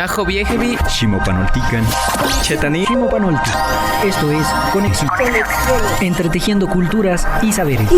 Najo Viejevi, Ximopanoltican, Chetani, Ximopanolti. Esto es Conexión. Entretejiendo culturas y saberes.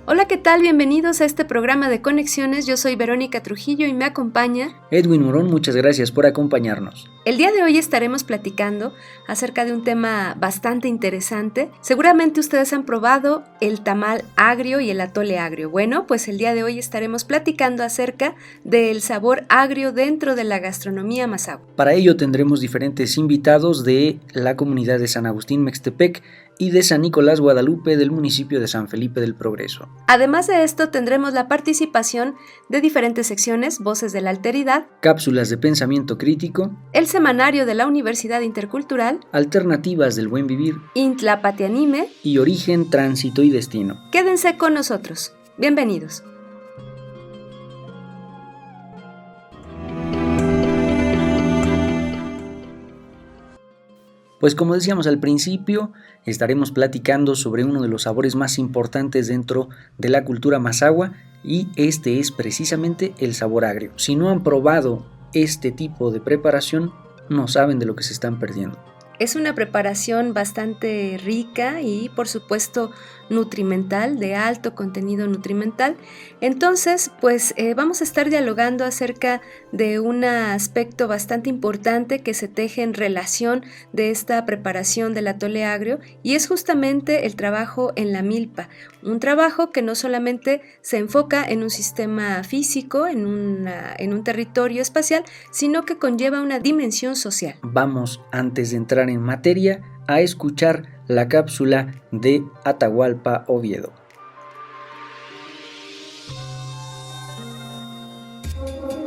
Hola, ¿qué tal? Bienvenidos a este programa de Conexiones. Yo soy Verónica Trujillo y me acompaña Edwin Morón, muchas gracias por acompañarnos. El día de hoy estaremos platicando acerca de un tema bastante interesante. Seguramente ustedes han probado el tamal agrio y el atole agrio. Bueno, pues el día de hoy estaremos platicando acerca del sabor agrio dentro de la gastronomía mazahua. Para ello tendremos diferentes invitados de la comunidad de San Agustín Mextepec y de San Nicolás Guadalupe del municipio de San Felipe del Progreso. Además de esto, tendremos la participación de diferentes secciones, Voces de la Alteridad, Cápsulas de pensamiento crítico, el semanario de la Universidad Intercultural, Alternativas del buen vivir, Intlapatianime y Origen, Tránsito y Destino. Quédense con nosotros. Bienvenidos. Pues como decíamos al principio, estaremos platicando sobre uno de los sabores más importantes dentro de la cultura mazahua y este es precisamente el sabor agrio. Si no han probado este tipo de preparación, no saben de lo que se están perdiendo. Es una preparación bastante rica y, por supuesto, nutrimental, de alto contenido nutrimental. Entonces, pues vamos a estar dialogando acerca de un aspecto bastante importante que se teje en relación de esta preparación del atole agrio y es justamente el trabajo en la milpa. Un trabajo que no solamente se enfoca en un sistema físico, en un territorio espacial, sino que conlleva una dimensión social. Vamos, antes de entrar en materia, a escuchar la cápsula de Atahualpa Oviedo.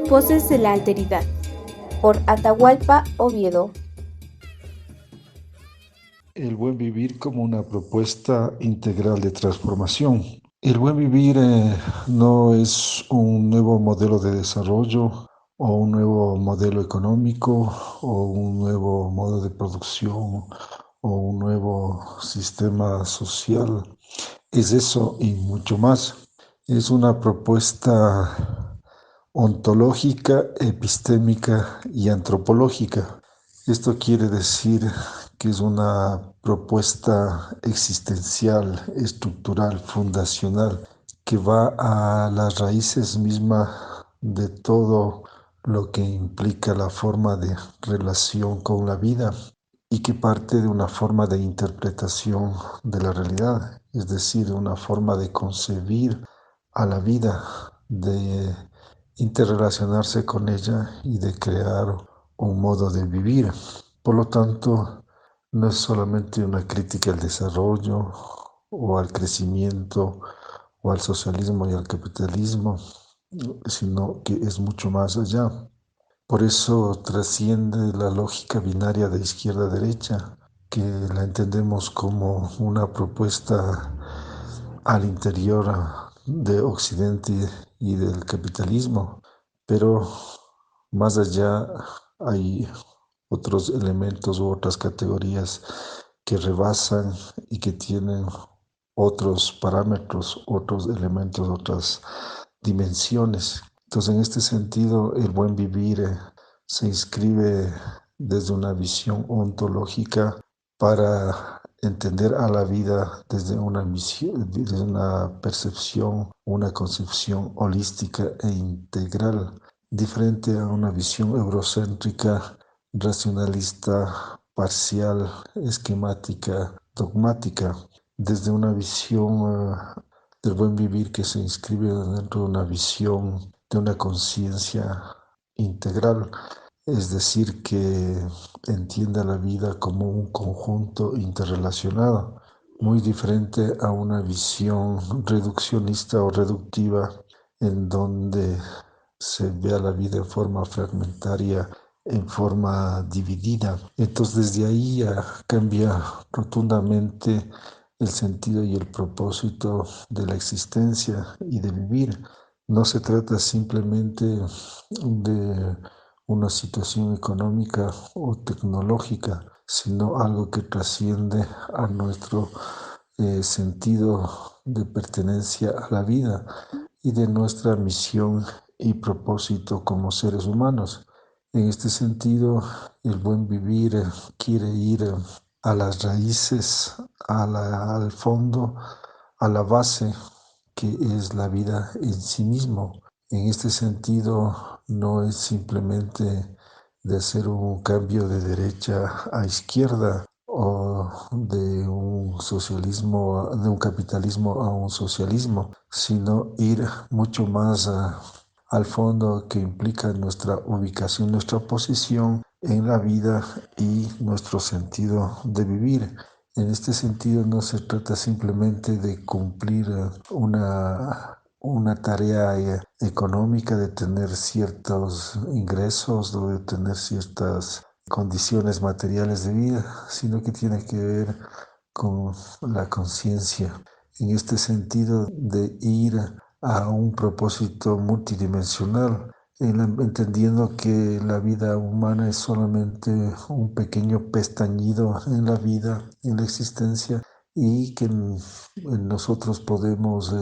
Voces de la Alteridad, por Atahualpa Oviedo. El buen vivir como una propuesta integral de transformación. El buen vivir no es un nuevo modelo de desarrollo o un nuevo modelo económico o un nuevo modo de producción o un nuevo sistema social. Es eso y mucho más. Es una propuesta ontológica, epistémica y antropológica. Esto quiere decir que es una propuesta existencial, estructural, fundacional, que va a las raíces mismas de todo lo que implica la forma de relación con la vida y que parte de una forma de interpretación de la realidad, es decir, una forma de concebir a la vida, de interrelacionarse con ella y de crear un modo de vivir. Por lo tanto, no es solamente una crítica al desarrollo o al crecimiento o al socialismo y al capitalismo, sino que es mucho más allá. Por eso trasciende la lógica binaria de izquierda-derecha, que la entendemos como una propuesta al interior de Occidente y del capitalismo, pero más allá hay otros elementos u otras categorías que rebasan y que tienen otros parámetros, otros elementos, otras dimensiones. Entonces, en este sentido, el buen vivir se inscribe desde una visión ontológica para entender a la vida desde una visión, desde una percepción, una concepción holística e integral, diferente a una visión eurocéntrica, racionalista, parcial, esquemática, dogmática, desde una visión del buen vivir que se inscribe dentro de una visión de una conciencia integral, es decir, que entiende la vida como un conjunto interrelacionado, muy diferente a una visión reduccionista o reductiva en donde se ve a la vida en forma fragmentaria, en forma dividida. Entonces desde ahí ya cambia rotundamente el sentido y el propósito de la existencia y de vivir. No se trata simplemente de una situación económica o tecnológica, sino algo que trasciende a nuestro sentido de pertenencia a la vida y de nuestra misión y propósito como seres humanos. En este sentido, el buen vivir quiere ir a las raíces, al fondo, a la base, que es la vida en sí mismo. En este sentido, no es simplemente de hacer un cambio de derecha a izquierda o de un socialismo, de un capitalismo a un socialismo, sino ir mucho más al fondo, que implica nuestra ubicación, nuestra posición en la vida y nuestro sentido de vivir. En este sentido, no se trata simplemente de cumplir una tarea económica, de tener ciertos ingresos o de tener ciertas condiciones materiales de vida, sino que tiene que ver con la conciencia. En este sentido, de ir a un propósito multidimensional, entendiendo que la vida humana es solamente un pequeño pestañido en la vida, en la existencia, y que en nosotros podemos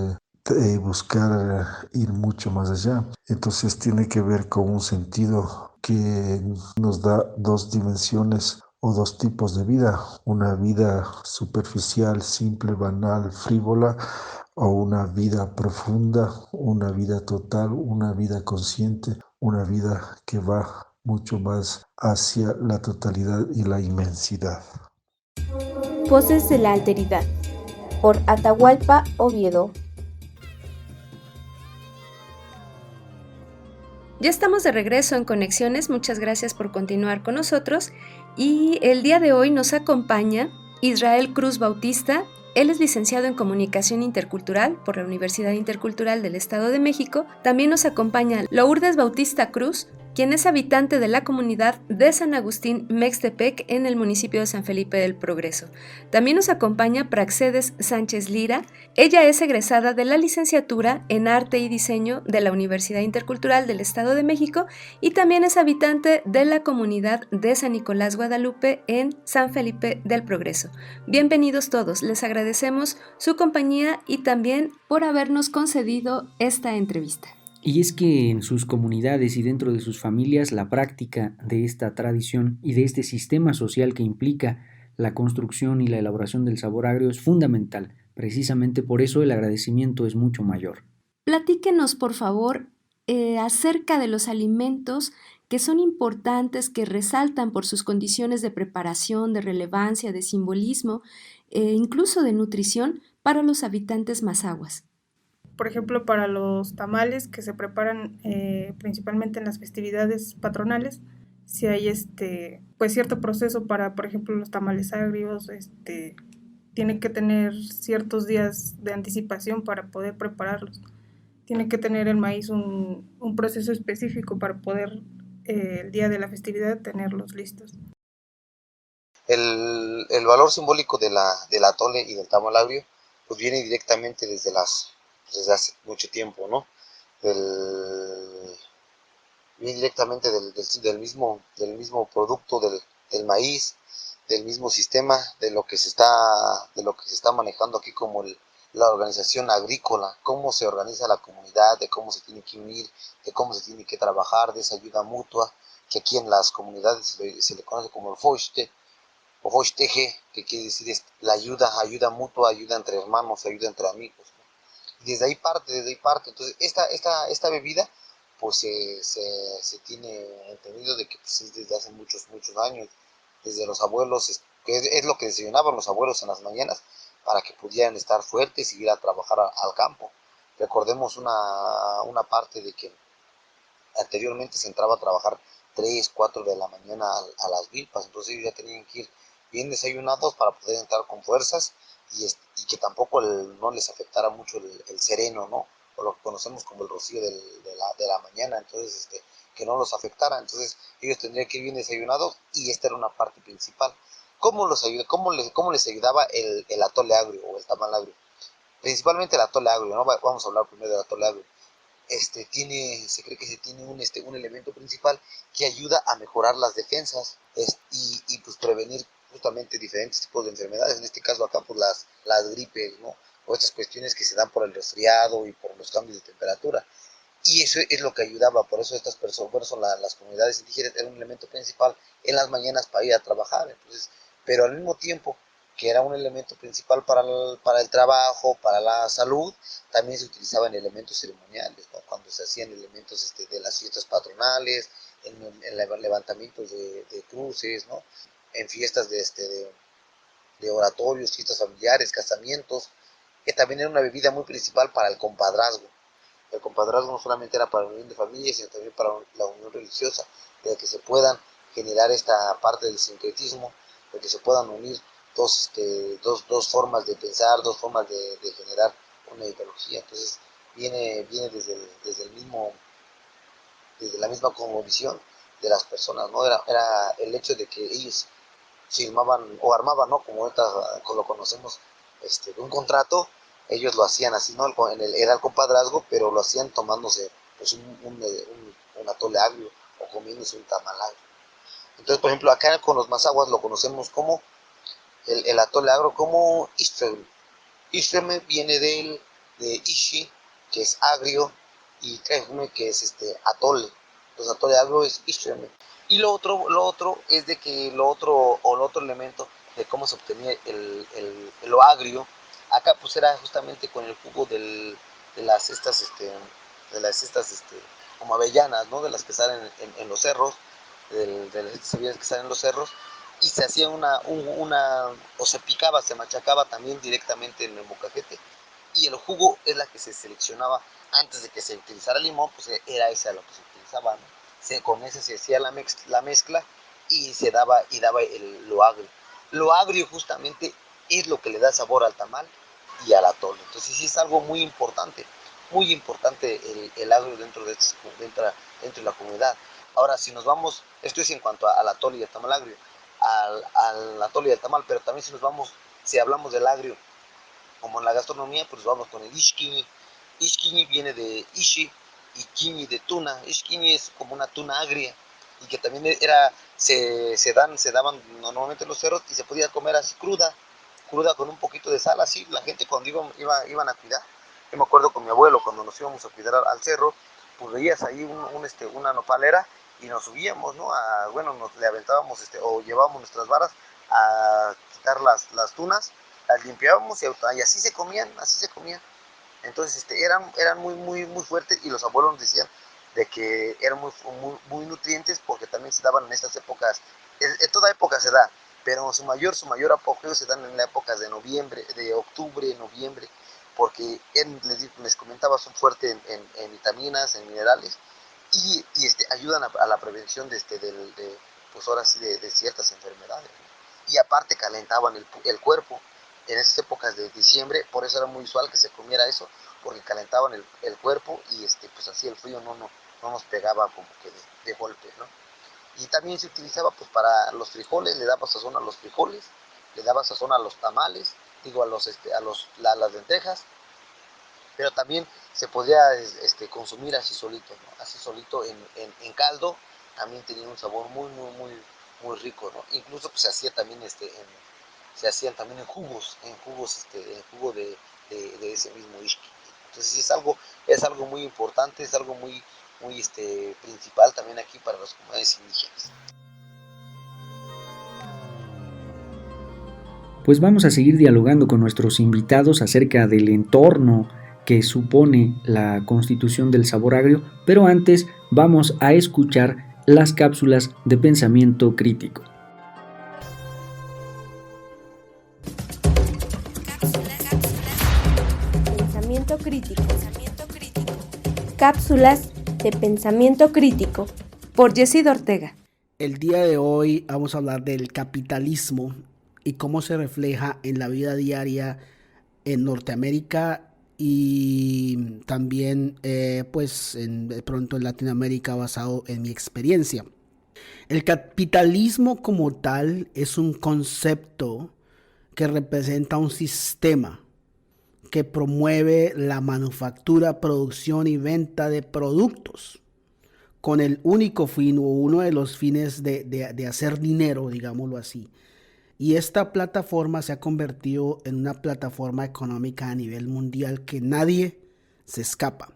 buscar ir mucho más allá. Entonces tiene que ver con un sentido que nos da dos dimensiones o dos tipos de vida: una vida superficial, simple, banal, frívola, o una vida profunda, una vida total, una vida consciente, una vida que va mucho más hacia la totalidad y la inmensidad. Voces de la Alteridad, por Atahualpa Oviedo. Ya estamos de regreso en Conexiones, muchas gracias por continuar con nosotros y el día de hoy nos acompaña Israel Cruz Bautista. Él es licenciado en Comunicación Intercultural por la Universidad Intercultural del Estado de México. También nos acompaña Lourdes Bautista Cruz, quien es habitante de la comunidad de San Agustín Mextepec en el municipio de San Felipe del Progreso. También nos acompaña Praxedes Sánchez Lira. Ella es egresada de la licenciatura en Arte y Diseño de la Universidad Intercultural del Estado de México y también es habitante de la comunidad de San Nicolás Guadalupe en San Felipe del Progreso. Bienvenidos todos, les agradecemos su compañía y también por habernos concedido esta entrevista. Y es que en sus comunidades y dentro de sus familias la práctica de esta tradición y de este sistema social que implica la construcción y la elaboración del sabor agrio es fundamental. Precisamente por eso el agradecimiento es mucho mayor. Platíquenos, por favor, acerca de los alimentos que son importantes, que resaltan por sus condiciones de preparación, de relevancia, de simbolismo, incluso de nutrición para los habitantes mazahuas. Por ejemplo, para los tamales que se preparan principalmente en las festividades patronales, si hay pues cierto proceso para, por ejemplo, los tamales agrios, tiene que tener ciertos días de anticipación para poder prepararlos. Tiene que tener el maíz un proceso específico para poder el día de la festividad tenerlos listos. El valor simbólico del atole y del tamal agrio pues viene directamente desde hace mucho tiempo, ¿no? Viene directamente del mismo producto del maíz, del mismo sistema, de lo que se está manejando aquí como la organización agrícola, cómo se organiza la comunidad, de cómo se tiene que unir, de cómo se tiene que trabajar, de esa ayuda mutua, que aquí en las comunidades se le conoce como el fochte, o fosteje, que quiere decir la ayuda mutua, ayuda entre hermanos, ayuda entre amigos, ¿no? Y desde ahí parte. Entonces, esta bebida, pues se tiene entendido de que pues, es desde hace muchos años, desde los abuelos, que es lo que desayunaban los abuelos en las mañanas, para que pudieran estar fuertes y ir a trabajar al campo. Recordemos una parte de que anteriormente se entraba a trabajar 3, 4 de la mañana a las milpas, entonces ellos ya tenían que ir bien desayunados para poder entrar con fuerzas y que tampoco no les afectara mucho el sereno, ¿no? O lo que conocemos como el rocío de la mañana, entonces que no los afectara, entonces ellos tendrían que ir bien desayunados y esta era una parte principal. ¿Cómo les ayudaba el atole agrio o el tamal agrio? Principalmente el atole agrio, ¿no? Vamos a hablar primero del atole agrio. Se cree que se tiene un elemento principal que ayuda a mejorar las defensas y pues prevenir justamente diferentes tipos de enfermedades, en este caso acá pues las gripes, ¿no? O estas cuestiones que se dan por el resfriado y por los cambios de temperatura. y eso es lo que ayudaba. Por eso estas personas, por eso las comunidades indígenas eran un elemento principal en las mañanas para ir a trabajar. Entonces, pero al mismo tiempo que era un elemento principal para el trabajo, para la salud, también se utilizaban elementos ceremoniales, ¿no? Cuando se hacían elementos de las fiestas patronales, en levantamientos de cruces, ¿no? En fiestas de oratorios, fiestas familiares, casamientos, que también era una bebida muy principal para el compadrazgo. El compadrazgo no solamente era para la unión de familias, sino también para la unión religiosa, de que se puedan generar esta parte del sincretismo, de que se puedan unir dos formas de pensar, dos formas de generar una ideología. Entonces viene desde la misma cosmovisión de las personas, ¿no? Era el hecho de que ellos firmaban o armaban, ¿no? Como ahorita lo conocemos, un contrato, ellos lo hacían así, ¿no? Era el compadrazgo, pero lo hacían tomándose pues un atole agrio o comiéndose un tamal agrio. Entonces, por ejemplo, acá con los mazahuas lo conocemos como el atole agrio, como Isfem. Isfem viene de Ishi, que es agrio, y Trefme, que es atole. Entonces, atole agrio es Isfem. Y lo otro es de que el otro elemento de cómo se obtenía lo agrio, acá pues era justamente con el jugo de las estas como avellanas, ¿no? De las que salen en los cerros, de las semillas que salen en los cerros, y se hacía o se picaba, se machacaba también directamente en el molcajete, y el jugo es la que se seleccionaba antes de que se utilizara limón, pues era esa lo que se utilizaba, ¿no? Con ese se hacía la mezcla y daba lo agrio. Lo agrio justamente es lo que le da sabor al tamal y al atole. Entonces sí es algo muy importante el agrio dentro de la comunidad. Ahora, si nos vamos, esto es en cuanto al atole y al tamal agrio, al atole y al tamal, pero también si hablamos del agrio, como en la gastronomía, pues vamos con el ishkini. Ishkini viene de ishi y kini de tuna. Ishkini es como una tuna agria y que también se daban normalmente en los cerros y se podía comer así cruda con un poquito de sal, así. La gente cuando iban a cuidar, yo me acuerdo con mi abuelo cuando nos íbamos a cuidar al cerro, pues veías ahí una nopalera y nos subíamos, ¿no? Le aventábamos o llevábamos nuestras varas a quitar las tunas, las limpiábamos y así se comían. Entonces eran muy fuertes, y los abuelos nos decían de que eran muy nutrientes, porque también se daban en estas épocas. En toda época se da, pero su mayor apogeo se dan en la época de octubre, noviembre, porque les comentaba, son fuertes en vitaminas, en minerales, y ayudan a la prevención pues ahora sí, de ciertas enfermedades, ¿no? Y aparte calentaban el cuerpo en esas épocas de diciembre. Por eso era muy usual que se comiera eso, porque calentaban el cuerpo, y pues así el frío no nos pegaba como que de golpe, ¿no? Y también se utilizaba pues para los frijoles, le daba sazón a los frijoles, le daba sazón a los tamales, digo, a las lentejas, pero también se podía consumir así solito, ¿no? Así solito en caldo, también tenía un sabor muy rico, ¿no? Incluso pues se hacía también se hacían también en jugo de ese mismo whisky. Entonces sí es algo muy importante, es algo muy principal también aquí para las comunidades indígenas. Pues vamos a seguir dialogando con nuestros invitados acerca del entorno que supone la constitución del sabor agrio, pero antes vamos a escuchar las cápsulas de pensamiento crítico. Pensamiento crítico. Cápsulas de pensamiento crítico. Por Yesid Ortega. El día de hoy vamos a hablar del capitalismo y cómo se refleja en la vida diaria en Norteamérica y también pues de pronto en Latinoamérica, basado en mi experiencia. El capitalismo como tal es un concepto que representa un sistema que promueve la manufactura, producción y venta de productos con el único fin o uno de los fines de hacer dinero, digámoslo así. Y esta plataforma se ha convertido en una plataforma económica a nivel mundial que nadie se escapa.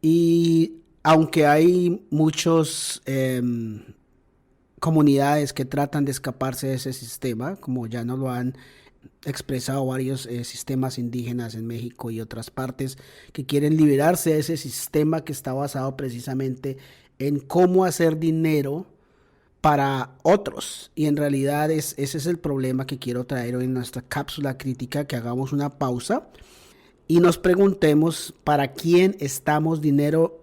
Y aunque hay muchos comunidades que tratan de escaparse de ese sistema, como ya nos lo han expresado varios sistemas indígenas en México y otras partes, que quieren liberarse de ese sistema que está basado precisamente en cómo hacer dinero para otros. Y en realidad ese es el problema que quiero traer hoy en nuestra cápsula crítica, que hagamos una pausa y nos preguntemos para quién estamos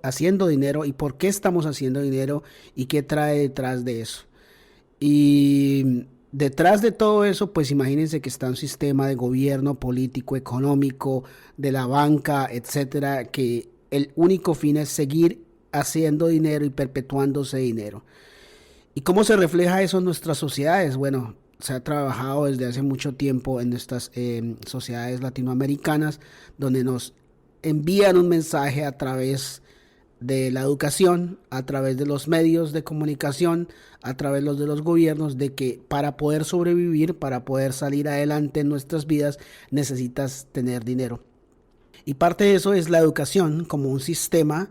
haciendo dinero y por qué estamos haciendo dinero y qué trae detrás de eso. Y detrás de todo eso, pues imagínense que está un sistema de gobierno político, económico, de la banca, etcétera, que el único fin es seguir haciendo dinero y perpetuándose dinero. ¿Y cómo se refleja eso en nuestras sociedades? Bueno, se ha trabajado desde hace mucho tiempo en nuestras sociedades latinoamericanas, donde nos envían un mensaje a través de la educación, a través de los medios de comunicación, a través de los gobiernos, de que para poder sobrevivir, para poder salir adelante en nuestras vidas, necesitas tener dinero. Y parte de eso es la educación como un sistema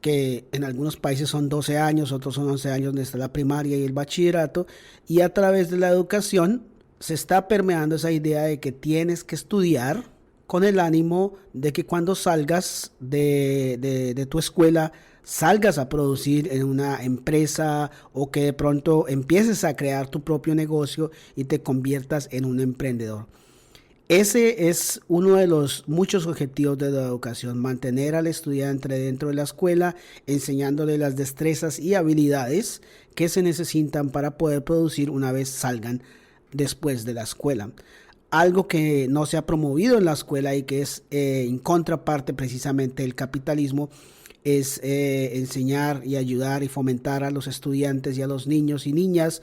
que en algunos países son 12 años, otros son 11 años, donde está la primaria y el bachillerato, y a través de la educación se está permeando esa idea de que tienes que estudiar con el ánimo de que cuando salgas de tu escuela, salgas a producir en una empresa o que de pronto empieces a crear tu propio negocio y te conviertas en un emprendedor. Ese es uno de los muchos objetivos de la educación, mantener al estudiante dentro de la escuela, enseñándole las destrezas y habilidades que se necesitan para poder producir una vez salgan después de la escuela. Algo que no se ha promovido en la escuela y que es en contraparte precisamente del capitalismo es enseñar y ayudar y fomentar a los estudiantes y a los niños y niñas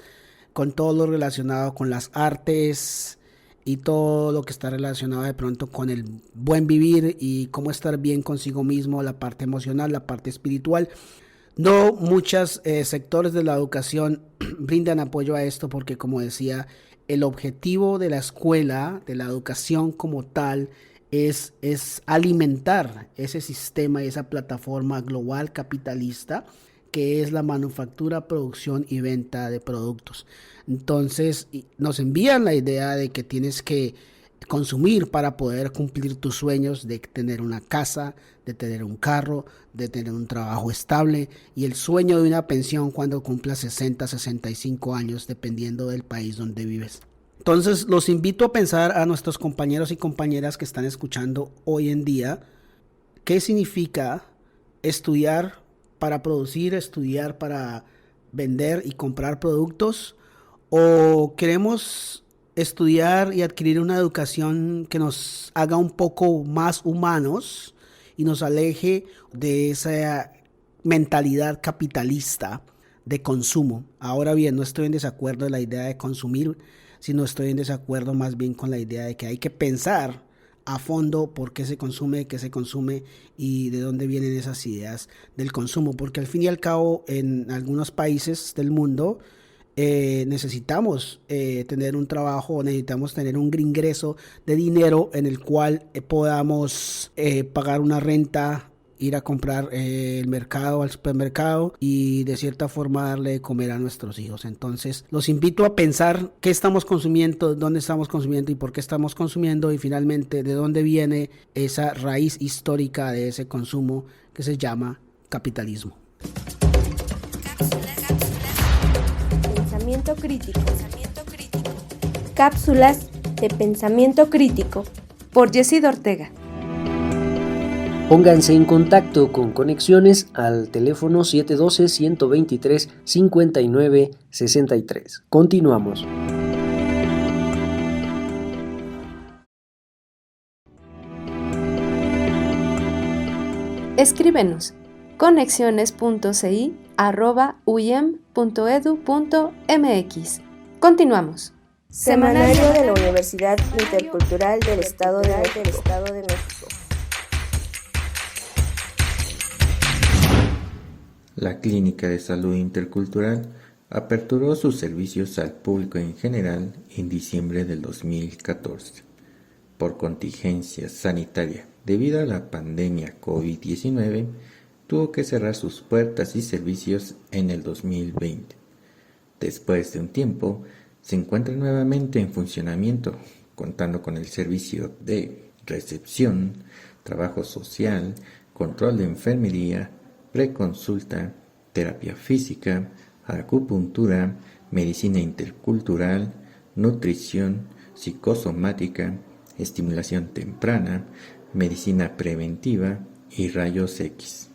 con todo lo relacionado con las artes y todo lo que está relacionado de pronto con el buen vivir y cómo estar bien consigo mismo, la parte emocional, la parte espiritual. No muchos sectores de la educación brindan apoyo a esto porque, como decía, el objetivo de la escuela, de la educación como tal, es alimentar ese sistema y esa plataforma global capitalista que es la manufactura, producción y venta de productos. Entonces nos envían la idea de que tienes que consumir para poder cumplir tus sueños de tener una casa, de tener un carro, de tener un trabajo estable y el sueño de una pensión cuando cumplas 60, 65 años, dependiendo del país donde vives. Entonces los invito a pensar a nuestros compañeros y compañeras que están escuchando hoy en día, ¿qué significa estudiar para producir, estudiar para vender y comprar productos? ¿O queremos estudiar y adquirir una educación que nos haga un poco más humanos y nos aleje de esa mentalidad capitalista de consumo? Ahora bien, no estoy en desacuerdo de la idea de consumir, sino estoy en desacuerdo más bien con la idea de que hay que pensar a fondo por qué se consume y de dónde vienen esas ideas del consumo, porque al fin y al cabo en algunos países del mundo necesitamos tener un trabajo, necesitamos tener un ingreso de dinero en el cual podamos pagar una renta, ir a comprar el mercado, al supermercado y de cierta forma darle de comer a nuestros hijos. Entonces los invito a pensar qué estamos consumiendo, dónde estamos consumiendo y por qué estamos consumiendo y finalmente de dónde viene esa raíz histórica de ese consumo que se llama capitalismo. Pensamiento crítico. Cápsulas de pensamiento crítico. Por Yesid Ortega. Pónganse en contacto con Conexiones al teléfono 712-123-5963. Continuamos. Escríbenos conexiones.ci@uyem.edu.mx. Continuamos. Semanario de la Universidad Intercultural del Estado de México. La Clínica de Salud Intercultural aperturó sus servicios al público en general en diciembre del 2014. Por contingencia sanitaria debido a la pandemia COVID-19, tuvo que cerrar sus puertas y servicios en el 2020. Después de un tiempo, se encuentra nuevamente en funcionamiento, contando con el servicio de recepción, trabajo social, control de enfermería, preconsulta, terapia física, acupuntura, medicina intercultural, nutrición, psicosomática, estimulación temprana, medicina preventiva y rayos X.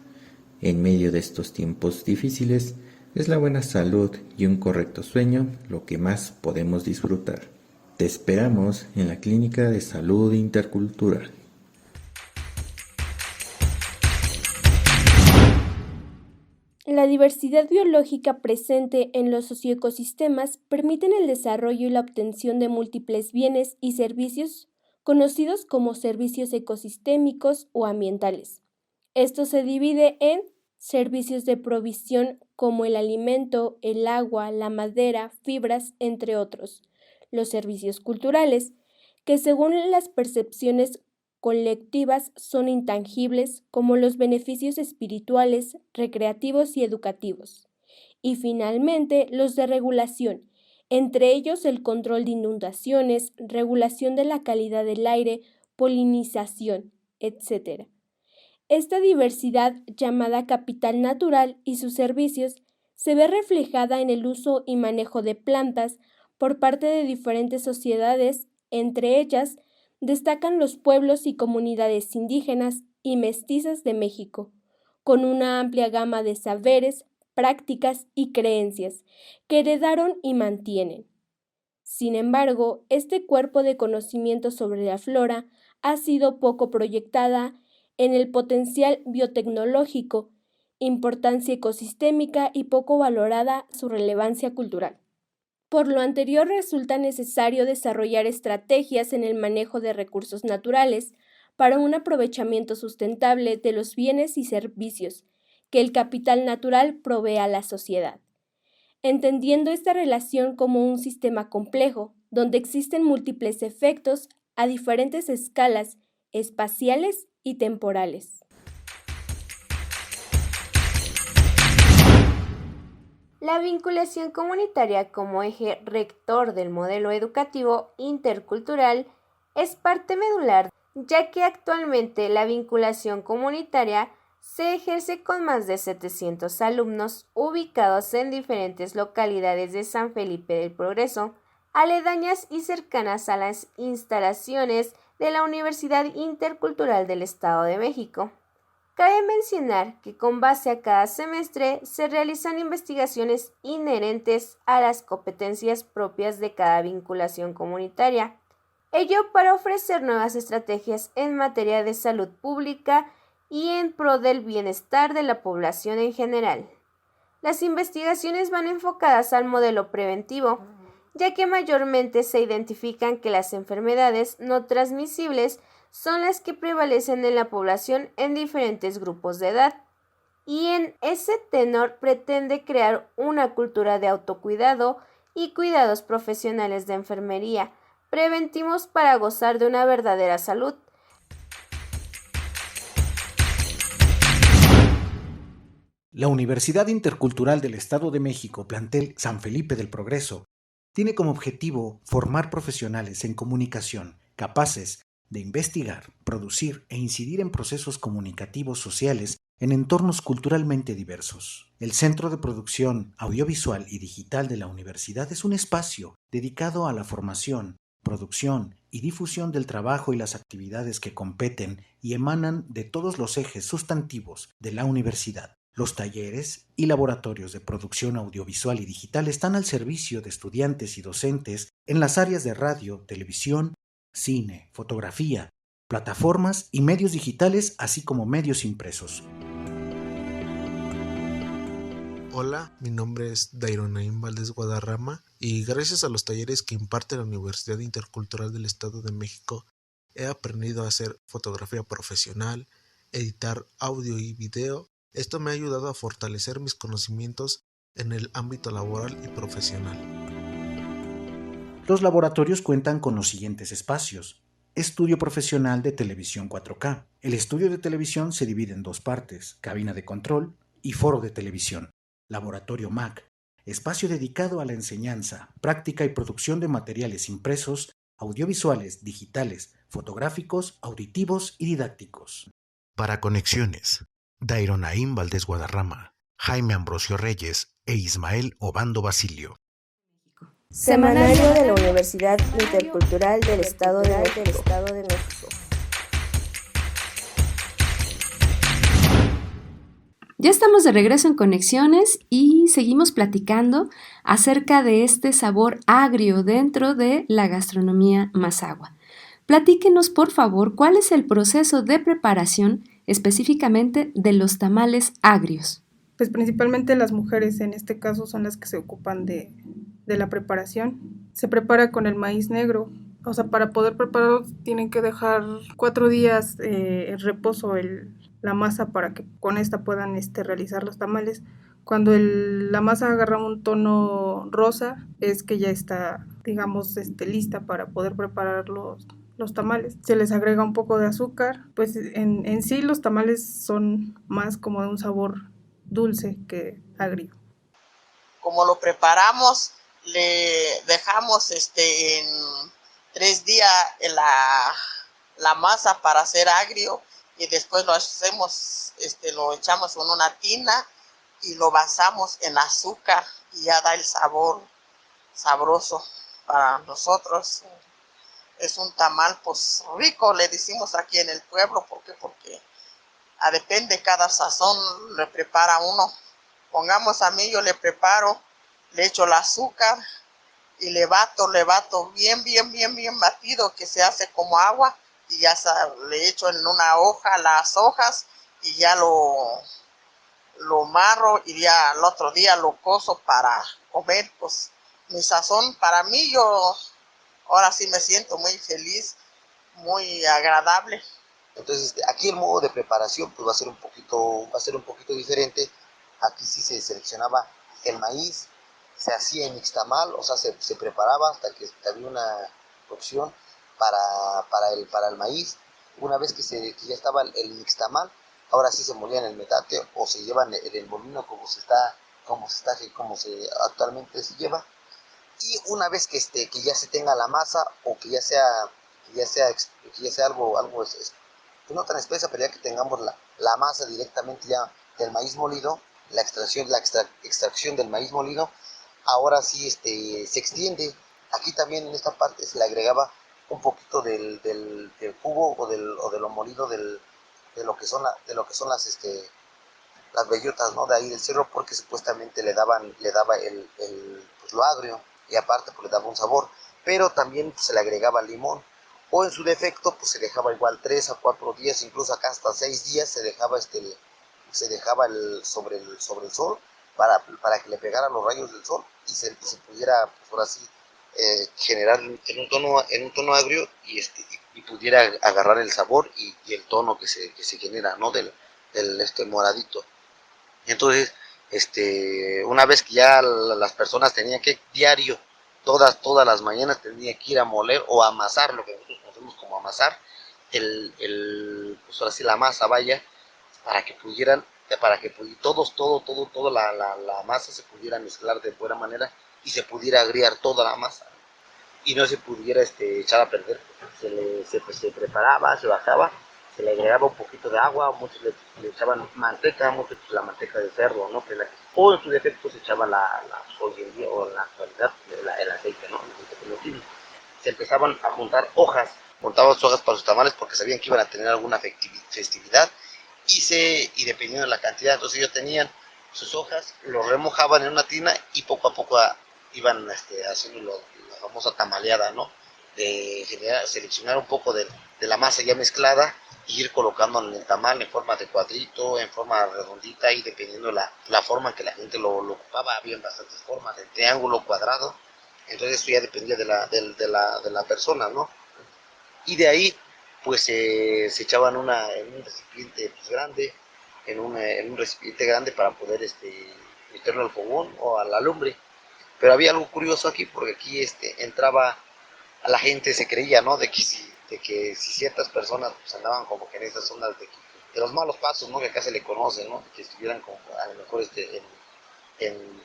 En medio de estos tiempos difíciles, es la buena salud y un correcto sueño lo que más podemos disfrutar. Te esperamos en la Clínica de Salud Intercultural. La diversidad biológica presente en los socioecosistemas permiten el desarrollo y la obtención de múltiples bienes y servicios conocidos como servicios ecosistémicos o ambientales. Esto se divide en servicios de provisión como el alimento, el agua, la madera, fibras, entre otros. Los servicios culturales, que según las percepciones colectivas son intangibles, como los beneficios espirituales, recreativos y educativos. Y finalmente, los de regulación, entre ellos el control de inundaciones, regulación de la calidad del aire, polinización, etc. Esta diversidad, llamada capital natural y sus servicios, se ve reflejada en el uso y manejo de plantas por parte de diferentes sociedades, entre ellas destacan los pueblos y comunidades indígenas y mestizas de México, con una amplia gama de saberes, prácticas y creencias que heredaron y mantienen. Sin embargo, este cuerpo de conocimiento sobre la flora ha sido poco proyectada en el potencial biotecnológico, importancia ecosistémica y poco valorada su relevancia cultural. Por lo anterior, resulta necesario desarrollar estrategias en el manejo de recursos naturales para un aprovechamiento sustentable de los bienes y servicios que el capital natural provee a la sociedad, entendiendo esta relación como un sistema complejo, donde existen múltiples efectos a diferentes escalas espaciales y temporales. La vinculación comunitaria como eje rector del modelo educativo intercultural es parte medular, ya que actualmente la vinculación comunitaria se ejerce con más de 700 alumnos ubicados en diferentes localidades de San Felipe del Progreso, aledañas y cercanas a las instalaciones de la Universidad Intercultural del Estado de México. Cabe mencionar que con base a cada semestre se realizan investigaciones inherentes a las competencias propias de cada vinculación comunitaria, ello para ofrecer nuevas estrategias en materia de salud pública y en pro del bienestar de la población en general. Las investigaciones van enfocadas al modelo preventivo, ya que mayormente se identifican que las enfermedades no transmisibles son las que prevalecen en la población en diferentes grupos de edad, y en ese tenor pretende crear una cultura de autocuidado y cuidados profesionales de enfermería preventivos para gozar de una verdadera salud. La Universidad Intercultural del Estado de México, plantel San Felipe del Progreso, tiene como objetivo formar profesionales en comunicación capaces de investigar, producir e incidir en procesos comunicativos sociales en entornos culturalmente diversos. El Centro de Producción Audiovisual y Digital de la Universidad es un espacio dedicado a la formación, producción y difusión del trabajo y las actividades que competen y emanan de todos los ejes sustantivos de la universidad. Los talleres y laboratorios de producción audiovisual y digital están al servicio de estudiantes y docentes en las áreas de radio, televisión, cine, fotografía, plataformas y medios digitales, así como medios impresos. Hola, mi nombre es Daironaín Valdés Guadarrama y gracias a los talleres que imparte la Universidad Intercultural del Estado de México he aprendido a hacer fotografía profesional, editar audio y video. Esto me ha ayudado a fortalecer mis conocimientos en el ámbito laboral y profesional. Los laboratorios cuentan con los siguientes espacios: Estudio profesional de televisión 4K. El estudio de televisión se divide en dos partes: cabina de control y foro de televisión. Laboratorio MAC, espacio dedicado a la enseñanza, práctica y producción de materiales impresos, audiovisuales, digitales, fotográficos, auditivos y didácticos. Para conexiones, Daironaín Valdés Guadarrama, Jaime Ambrosio Reyes e Ismael Obando Basilio. Semanario de la Universidad Intercultural del Estado de México. Ya estamos de regreso en Conexiones y seguimos platicando acerca de este sabor agrio dentro de la gastronomía mazahua. Platíquenos, por favor, cuál es el proceso de preparación específicamente de los tamales agrios. Pues principalmente las mujeres en este caso son las que se ocupan de la preparación. Se prepara con el maíz negro. O sea, para poder prepararlo tienen que dejar 4 días en reposo la masa para que con esta puedan realizar los tamales. Cuando la masa agarra un tono rosa es que ya está, digamos, lista para poder preparar los tamales. Se les agrega un poco de azúcar. Pues en sí los tamales son más como de un sabor dulce que agrio. Como lo preparamos, le dejamos en 3 días la masa para hacer agrio y después lo hacemos, lo echamos en una tina y lo basamos en azúcar y ya da el sabor sabroso para nosotros. Es un tamal pues rico, le decimos aquí en el pueblo, porque depende cada sazón le prepara uno. Pongamos a mí, yo le preparo, le echo el azúcar y le bato bien batido, que se hace como agua, y ya le echo en una hoja las hojas y ya lo marro y ya al otro día lo cozo para comer. Pues mi sazón para mí, yo ahora sí me siento muy feliz, muy agradable. Entonces, aquí el modo de preparación pues va a ser un poquito diferente. Aquí sí se seleccionaba el maíz, se hacía en nixtamal, o sea, se preparaba hasta que había una opción para el maíz. Una vez que ya estaba el nixtamal, ahora sí se molía en el metate o se lleva en el molino como actualmente se lleva. Y una vez que ya se tenga la masa, o que ya sea algo pues no tan espesa, pero ya que tengamos la masa directamente ya del maíz molido, la extracción del maíz molido, ahora sí se extiende. Aquí también en esta parte se le agregaba un poquito del jugo o de lo molido de lo que son las bellotas, ¿no? De ahí del cerro, porque supuestamente le daba pues, lo agrio, y aparte pues le daba un sabor, pero también pues, se le agregaba limón, o en su defecto pues se dejaba igual 3 a 4 días, incluso acá hasta 6 días se dejaba sobre el sol para que le pegara los rayos del sol y se pudiera pues ahora sí generar en un tono agrio y pudiera agarrar el sabor y el tono que se genera, ¿no? del moradito. Entonces, una vez que ya las personas tenían que diario, todas las mañanas tenían que ir a moler o a amasar, lo que nosotros conocemos como amasar, pues ahora sí la masa, vaya, para que toda la masa se pudiera mezclar de buena manera y se pudiera agriar toda la masa y no se pudiera echar a perder. Se preparaba, se bajaba, se le agregaba un poquito de agua, muchos le echaban manteca, muchos la manteca de cerdo, ¿no? O en su defecto se echaba hoy en día, o en la actualidad, el aceite, ¿no? El aceite comestible. Se empezaban a juntar hojas, montaban sus hojas para sus tamales porque sabían que iban a tener alguna festividad y dependiendo de la cantidad, entonces ellos tenían sus hojas, lo remojaban en una tina y poco a poco iban haciendo la famosa tamaleada, ¿no? De seleccionar un poco de la masa ya mezclada y ir colocando en el tamal en forma de cuadrito, en forma redondita, y dependiendo la forma en que la gente lo ocupaba, había bastantes formas, de triángulo, cuadrado, entonces eso ya dependía de la persona, ¿no? Y de ahí pues se echaban en un recipiente pues, grande, en un recipiente grande para poder meterlo al fogón o a la lumbre. Pero había algo curioso aquí, porque aquí entraba a la gente, se creía, ¿no? De de que si ciertas personas pues andaban como que en esas zonas de los malos pasos, ¿no? Que acá se le conoce, ¿no? Que estuvieran como a lo mejor en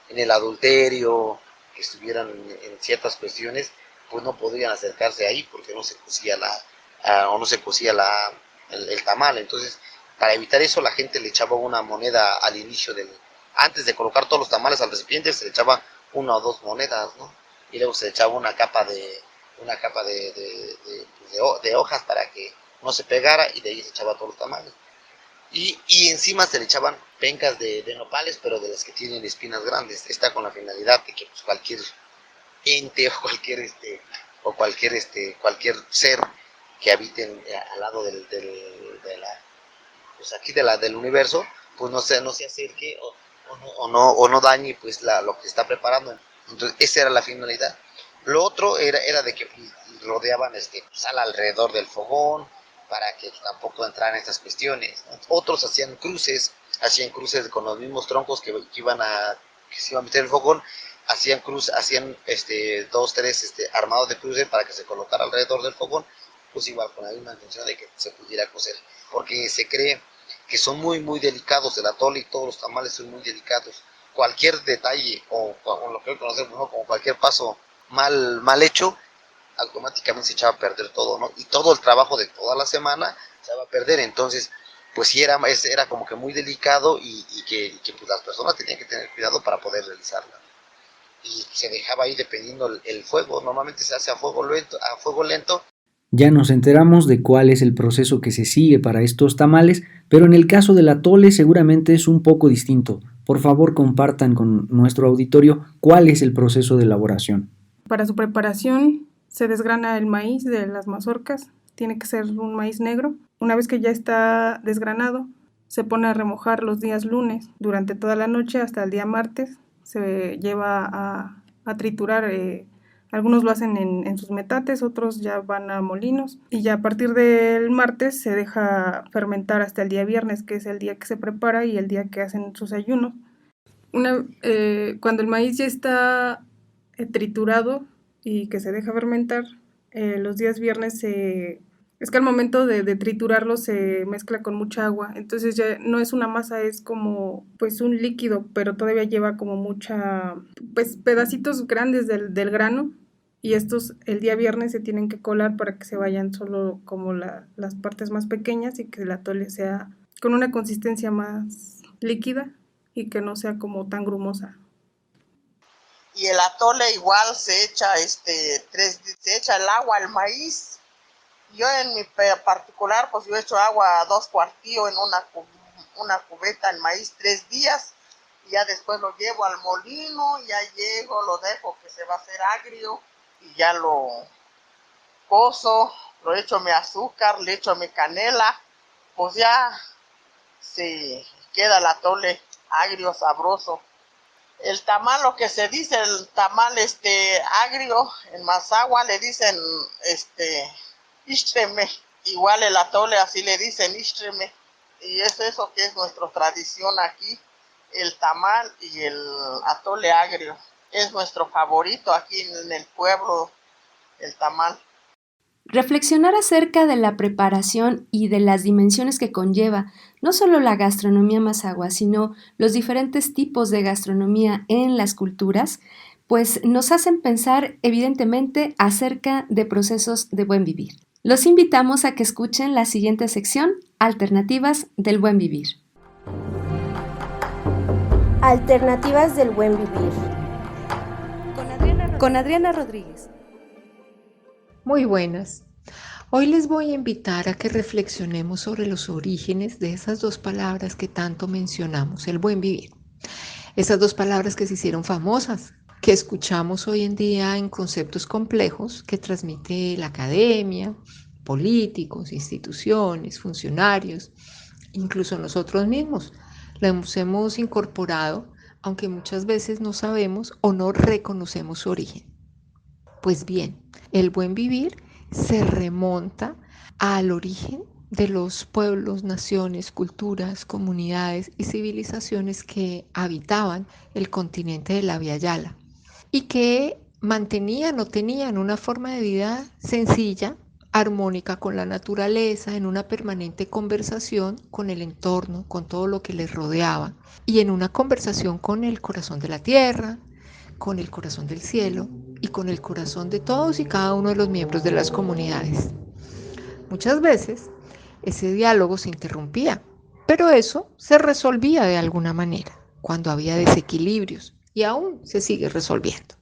el adulterio, que estuvieran en ciertas cuestiones, pues no podrían acercarse ahí porque no se cocía el tamal. Entonces, para evitar eso, la gente le echaba una moneda al inicio antes de colocar todos los tamales al recipiente, se le echaba una o dos monedas, ¿no? Y luego se le echaba una capa de hojas para que no se pegara, y de ahí se echaba todos los tamales. Y encima se le echaban pencas de nopales, pero de las que tienen espinas grandes. Está con la finalidad de que pues, cualquier ente o cualquier ser que habite al lado del universo, pues no se acerque o no dañe pues lo que está preparando. Entonces esa era la finalidad. Lo otro era de que pues, rodeaban sal alrededor del fogón para que tampoco entraran estas cuestiones, ¿no? Otros hacían cruces con los mismos troncos que se iban a meter en el fogón. Hacían 2, 3 armados de cruces para que se colocara alrededor del fogón, pues igual con la misma intención de que se pudiera cocer, porque se cree que son muy muy delicados. El atole y todos los tamales son muy delicados. Cualquier detalle o lo que hoy conocemos, ¿no? Como cualquier paso mal hecho, automáticamente se echaba a perder todo, ¿no? Y todo el trabajo de toda la semana se iba a perder. Entonces pues sí era como que muy delicado y que pues las personas tenían que tener cuidado para poder realizarla. Y se dejaba ahí dependiendo el fuego. Normalmente se hace a fuego lento. Ya nos enteramos de cuál es el proceso que se sigue para estos tamales, pero en el caso del atole seguramente es un poco distinto. Por favor, compartan con nuestro auditorio cuál es el proceso de elaboración. Para su preparación se desgrana el maíz de las mazorcas. Tiene que ser un maíz negro. Una vez que ya está desgranado, se pone a remojar los días lunes durante toda la noche hasta el día martes. Se lleva a triturar. Algunos lo hacen en sus metates, otros ya van a molinos. Y ya a partir del martes se deja fermentar hasta el día viernes, que es el día que se prepara y el día que hacen sus ayunos. Cuando el maíz ya está triturado y que se deja fermentar, los días viernes es que al momento de triturarlo se mezcla con mucha agua, entonces ya no es una masa, es como pues un líquido, pero todavía lleva como pues pedacitos grandes del grano, y estos el día viernes se tienen que colar para que se vayan solo como las partes más pequeñas y que el atole sea con una consistencia más líquida y que no sea como tan grumosa. Y el atole igual se echa se echa el agua al maíz. Yo en mi particular, pues yo echo agua a 2 cuartillos en una cubeta el maíz 3 días, y ya después lo llevo al molino, ya llego, lo dejo que se va a hacer agrio, y ya lo cozo, lo echo mi azúcar, le echo mi canela, pues ya se queda el atole agrio, sabroso. El tamal, lo que se dice, el tamal agrio, en Mazahua le dicen Ixtreme. Igual el atole así le dicen Ixtreme. Y es eso que es nuestra tradición aquí, el tamal y el atole agrio. Es nuestro favorito aquí en el pueblo, el tamal. Reflexionar acerca de la preparación y de las dimensiones que conlleva no solo la gastronomía mazahua, sino los diferentes tipos de gastronomía en las culturas, pues nos hacen pensar evidentemente acerca de procesos de buen vivir. Los invitamos a que escuchen la siguiente sección, Alternativas del Buen Vivir. Alternativas del Buen Vivir. Con Adriana Rodríguez. Muy buenas. Hoy les voy a invitar a que reflexionemos sobre los orígenes de esas 2 palabras que tanto mencionamos, el buen vivir. Esas 2 palabras que se hicieron famosas, que escuchamos hoy en día en conceptos complejos que transmite la academia, políticos, instituciones, funcionarios, incluso nosotros mismos. Las hemos incorporado, aunque muchas veces no sabemos o no reconocemos su origen. Pues bien, el buen vivir se remonta al origen de los pueblos, naciones, culturas, comunidades y civilizaciones que habitaban el continente de la Via Yala y que mantenían o tenían una forma de vida sencilla, armónica con la naturaleza, en una permanente conversación con el entorno, con todo lo que les rodeaba, y en una conversación con el corazón de la tierra, con el corazón del cielo y con el corazón de todos y cada uno de los miembros de las comunidades. Muchas veces ese diálogo se interrumpía, pero eso se resolvía de alguna manera cuando había desequilibrios, y aún se sigue resolviendo.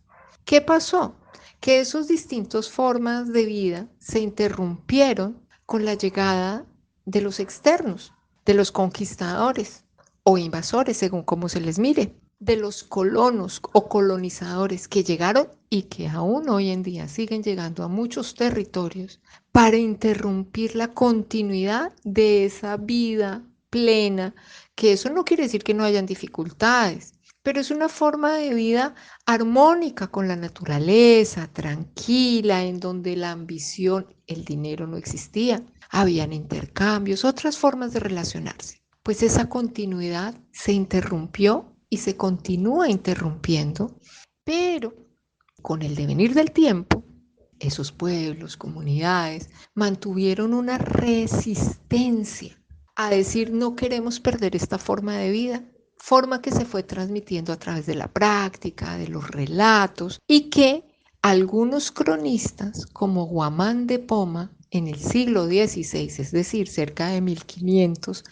¿Qué pasó? Que esas distintas formas de vida se interrumpieron con la llegada de los externos, de los conquistadores o invasores, según cómo se les mire, de los colonos o colonizadores que llegaron y que aún hoy en día siguen llegando a muchos territorios para interrumpir la continuidad de esa vida plena, que eso no quiere decir que no hayan dificultades, pero es una forma de vida armónica con la naturaleza, tranquila, en donde la ambición, el dinero no existía, habían intercambios, otras formas de relacionarse. Pues esa continuidad se interrumpió y se continúa interrumpiendo, pero con el devenir del tiempo, esos pueblos, comunidades, mantuvieron una resistencia a decir no queremos perder esta forma de vida, forma que se fue transmitiendo a través de la práctica, de los relatos, y que algunos cronistas, como Guamán de Poma, en el siglo XVI, es decir, cerca de 1500,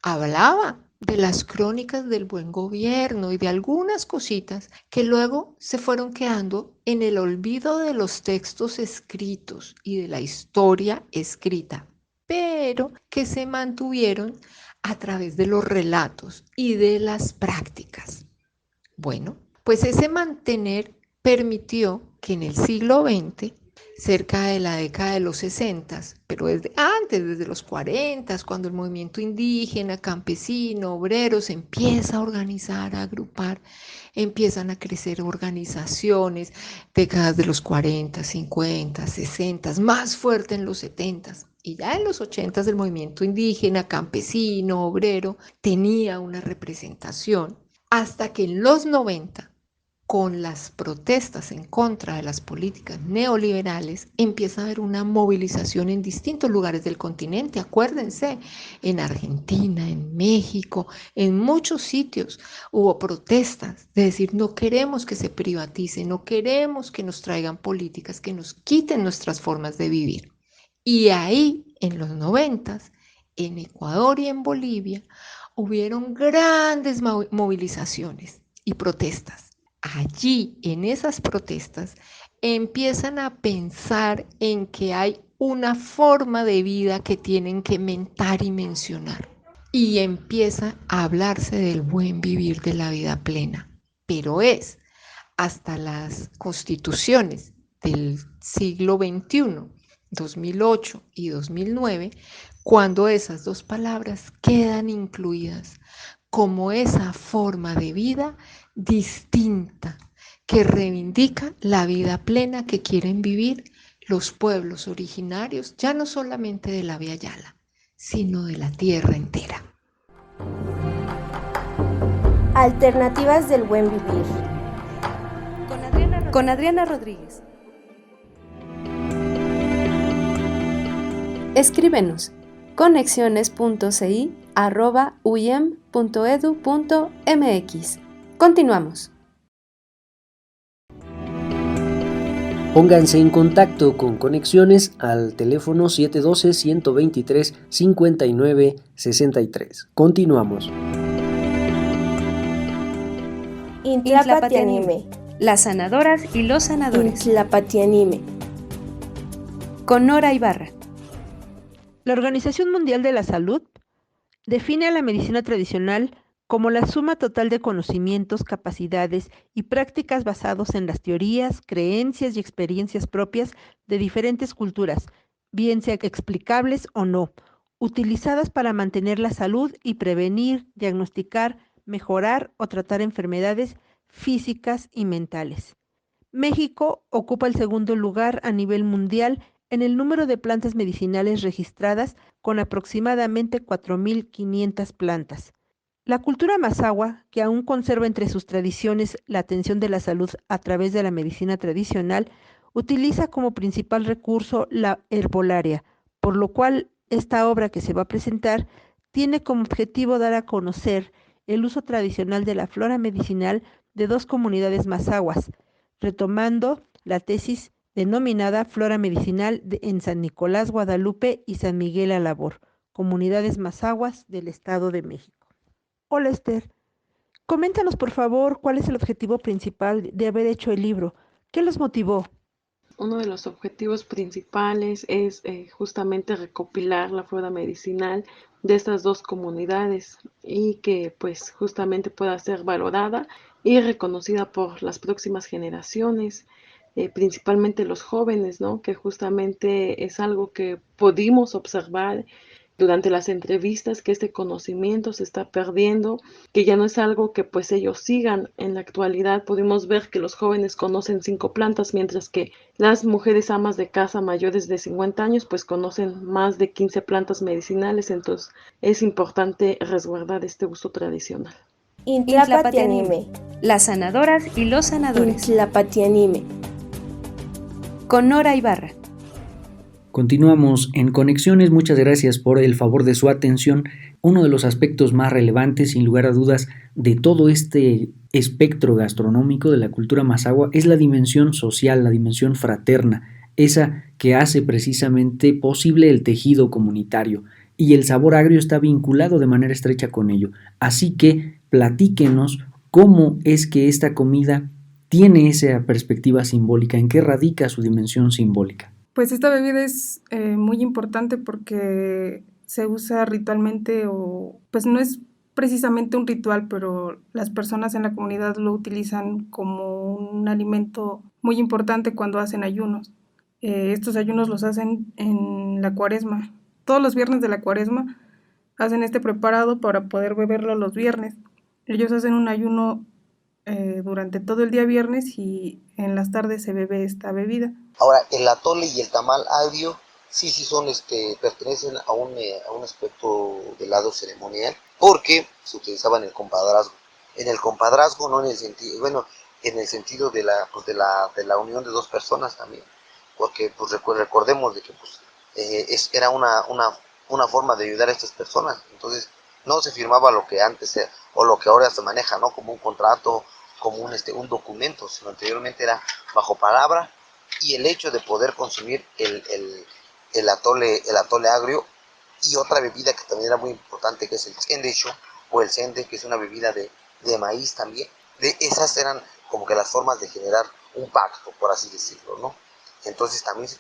hablaba de las crónicas del buen gobierno y de algunas cositas que luego se fueron quedando en el olvido de los textos escritos y de la historia escrita, pero que se mantuvieron a través de los relatos y de las prácticas. Bueno, pues ese mantener permitió que en el siglo XX, cerca de la década de los 60, pero desde antes, desde los 40, cuando el movimiento indígena, campesino, obrero se empieza a organizar, a agrupar, empiezan a crecer organizaciones, décadas de los 40, 50, 60, más fuerte en los 70. Y ya en los 80 el movimiento indígena, campesino, obrero, tenía una representación, hasta que en los 90, con las protestas en contra de las políticas neoliberales, empieza a haber una movilización en distintos lugares del continente. Acuérdense, en Argentina, en México, en muchos sitios hubo protestas de decir no queremos que se privatice, no queremos que nos traigan políticas que nos quiten nuestras formas de vivir. Y ahí, en los 90, en Ecuador y en Bolivia, hubieron grandes movilizaciones y protestas. Allí, en esas protestas, empiezan a pensar en que hay una forma de vida que tienen que mentar y mencionar. Y empieza a hablarse del buen vivir de la vida plena. Pero es hasta las constituciones del siglo XXI, 2008 y 2009, cuando esas dos palabras quedan incluidas como esa forma de vida distinta que reivindica la vida plena que quieren vivir los pueblos originarios, ya no solamente de la Via Yala, sino de la tierra entera. Alternativas del buen vivir. Con Adriana Rodríguez. Escríbenos conexiones.ci@uyem.edu.mx. Continuamos. Pónganse en contacto con Conexiones al teléfono 712-123-5963. Continuamos. Intlapatianime. Las sanadoras y los sanadores. Intlapatianime. Con Nora Ibarra. La Organización Mundial de la Salud define a la medicina tradicional como la suma total de conocimientos, capacidades y prácticas basados en las teorías, creencias y experiencias propias de diferentes culturas, bien sean explicables o no, utilizadas para mantener la salud y prevenir, diagnosticar, mejorar o tratar enfermedades físicas y mentales. México ocupa el segundo lugar a nivel mundial en el número de plantas medicinales registradas, con aproximadamente 4.500 plantas. La cultura mazahua, que aún conserva entre sus tradiciones la atención de la salud a través de la medicina tradicional, utiliza como principal recurso la herbolaria, por lo cual esta obra que se va a presentar tiene como objetivo dar a conocer el uso tradicional de la flora medicinal de dos comunidades mazahuas, retomando la tesis denominada Flora Medicinal en San Nicolás, Guadalupe y San Miguel Alabor, comunidades mazahuas del Estado de México. Hola Esther, coméntanos por favor cuál es el objetivo principal de haber hecho el libro. ¿Qué los motivó? Uno de los objetivos principales es justamente recopilar la flora medicinal de estas dos comunidades y que pues justamente pueda ser valorada y reconocida por las próximas generaciones, principalmente los jóvenes, ¿no? Que justamente es algo que pudimos observar durante las entrevistas, que este conocimiento se está perdiendo, que ya no es algo que pues ellos sigan. En la actualidad pudimos ver que los jóvenes conocen 5 plantas, mientras que las mujeres amas de casa mayores de 50 años pues conocen más de 15 plantas medicinales. Entonces es importante resguardar este uso tradicional. Intlapatianime. Las sanadoras y los sanadores. Intlapatianime. Con Nora Ibarra. Continuamos en Conexiones, muchas gracias por el favor de su atención. Uno de los aspectos más relevantes, sin lugar a dudas, de todo este espectro gastronómico de la cultura mazahua es la dimensión social, la dimensión fraterna, esa que hace precisamente posible el tejido comunitario, y el sabor agrio está vinculado de manera estrecha con ello. Así que platíquenos cómo es que esta comida tiene esa perspectiva simbólica, en qué radica su dimensión simbólica. Pues esta bebida es muy importante porque se usa ritualmente, o pues no es precisamente un ritual, pero las personas en la comunidad lo utilizan como un alimento muy importante cuando hacen ayunos. Estos ayunos los hacen en la Cuaresma. Todos los viernes de la Cuaresma hacen este preparado para poder beberlo los viernes. Ellos hacen un ayuno durante todo el día viernes y en las tardes se bebe esta bebida. Ahora, el atole y el tamal agrio sí son, pertenecen a un aspecto del lado ceremonial, porque se utilizaba en el compadrazgo. En el compadrazgo, no en el sentido, bueno, en el sentido de la unión de dos personas también, porque pues recordemos de que pues, era una forma de ayudar a estas personas. Entonces no se firmaba lo que antes o lo que ahora se maneja, ¿no? Como un contrato, como un documento, sino anteriormente era bajo palabra, y el hecho de poder consumir el atole agrio y otra bebida que también era muy importante, que es el sendesho o el sende, que es una bebida de maíz también. Esas eran como que las formas de generar un pacto, por así decirlo, ¿no? Entonces también se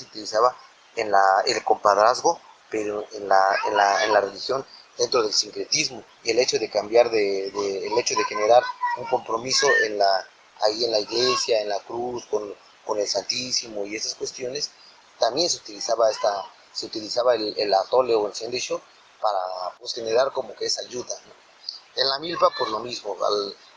utilizaba en el compadrazgo, pero en la religión, dentro del sincretismo, y el hecho de cambiar el hecho de generar un compromiso ahí en la iglesia, en la cruz, con el Santísimo y esas cuestiones, también se utilizaba el atole o el sendesho para pues, generar como que esa ayuda, ¿no? En la milpa, pues lo mismo,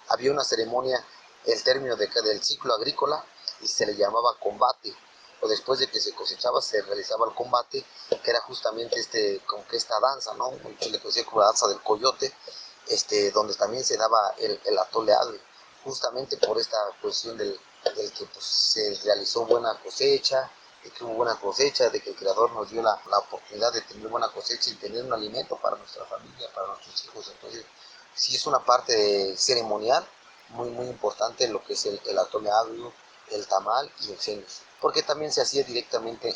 había una ceremonia, el término del ciclo agrícola, y se le llamaba combate, o después de que se cosechaba se realizaba el combate, que era justamente como que esta danza, ¿no? Se le conocía como la danza del coyote, donde también se daba el atole agrio, justamente por esta cuestión del que pues, se realizó buena cosecha, de que hubo buena cosecha, de que el Creador nos dio la oportunidad de tener buena cosecha y tener un alimento para nuestra familia, para nuestros hijos. Entonces, sí es una parte ceremonial muy, muy importante lo que es el atole agrio, el tamal y el sendesho, porque también se hacía directamente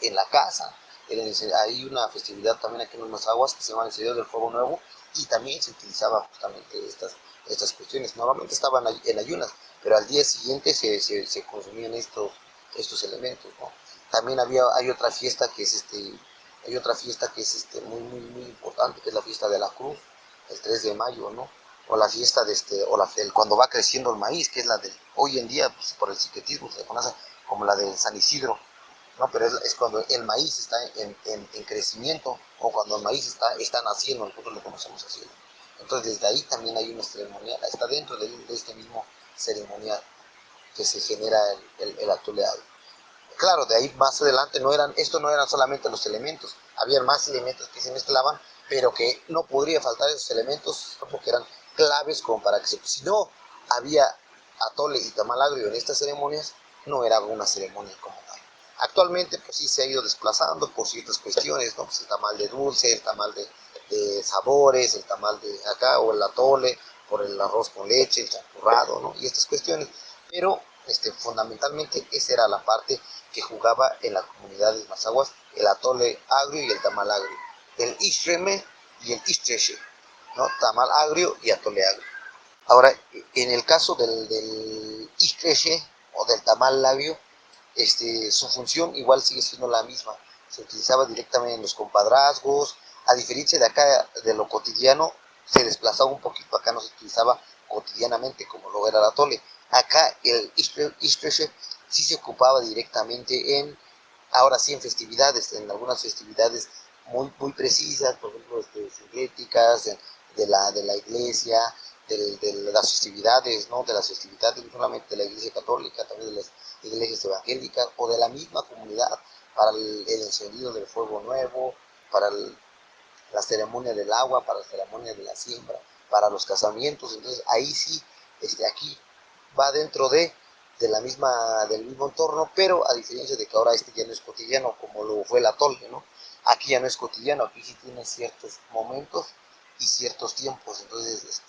en la casa. Hay una festividad también aquí en los Mazahuas que se llama el Señor del Fuego Nuevo, y también se utilizaba justamente estas cuestiones. Normalmente estaban en ayunas, pero al día siguiente se consumían estos elementos, ¿no? También hay otra fiesta que es muy, muy, muy importante, que es la fiesta de la Cruz, el 3 de mayo, ¿no? O la fiesta cuando va creciendo el maíz, que es hoy en día, pues, por el sincretismo, se conoce como la del San Isidro, ¿no? Pero es cuando el maíz está en crecimiento, o cuando el maíz está naciendo, nosotros lo conocemos así. Entonces desde ahí también hay una ceremonial, está dentro de este mismo ceremonial que se genera el atole agrio. Claro, de ahí más adelante no eran solamente los elementos, había más elementos que se mezclaban pero que no podría faltar esos elementos porque eran claves como para que si no había atole y tamal agrio en estas ceremonias, no era una ceremonia como tal. Actualmente pues sí se ha ido desplazando por ciertas cuestiones, ¿no? Pues el tamal de dulce, el tamal de sabores, el tamal de acá o el atole, por el arroz con leche, el champurrado, ¿no? Y estas cuestiones, pero fundamentalmente esa era la parte que jugaba en la comunidad de Mazaguas, el atole agrio y el tamal agrio, el ishreme y el istreche, ¿no? Tamal agrio y atole agrio. Ahora, en el caso del istreche o del tamal agrio, su función igual sigue siendo la misma. Se utilizaba directamente en los compadrazgos, a diferencia de acá, de lo cotidiano, se desplazaba un poquito, acá no se utilizaba cotidianamente como lo era el atole. Acá el istreche sí se ocupaba directamente ahora sí en festividades, en algunas festividades muy precisas, por ejemplo, sintéticas, de la iglesia, de las festividades, ¿no? De las festividades no solamente de la iglesia católica, también de las iglesias evangélicas o de la misma comunidad, para el encendido del fuego nuevo, para la ceremonia del agua, para la ceremonia de la siembra, para los casamientos. Entonces ahí sí, aquí va dentro del mismo entorno, pero a diferencia de que ahora ya no es cotidiano como lo fue el atole, ¿no? Aquí ya no es cotidiano, aquí sí tiene ciertos momentos y ciertos tiempos, entonces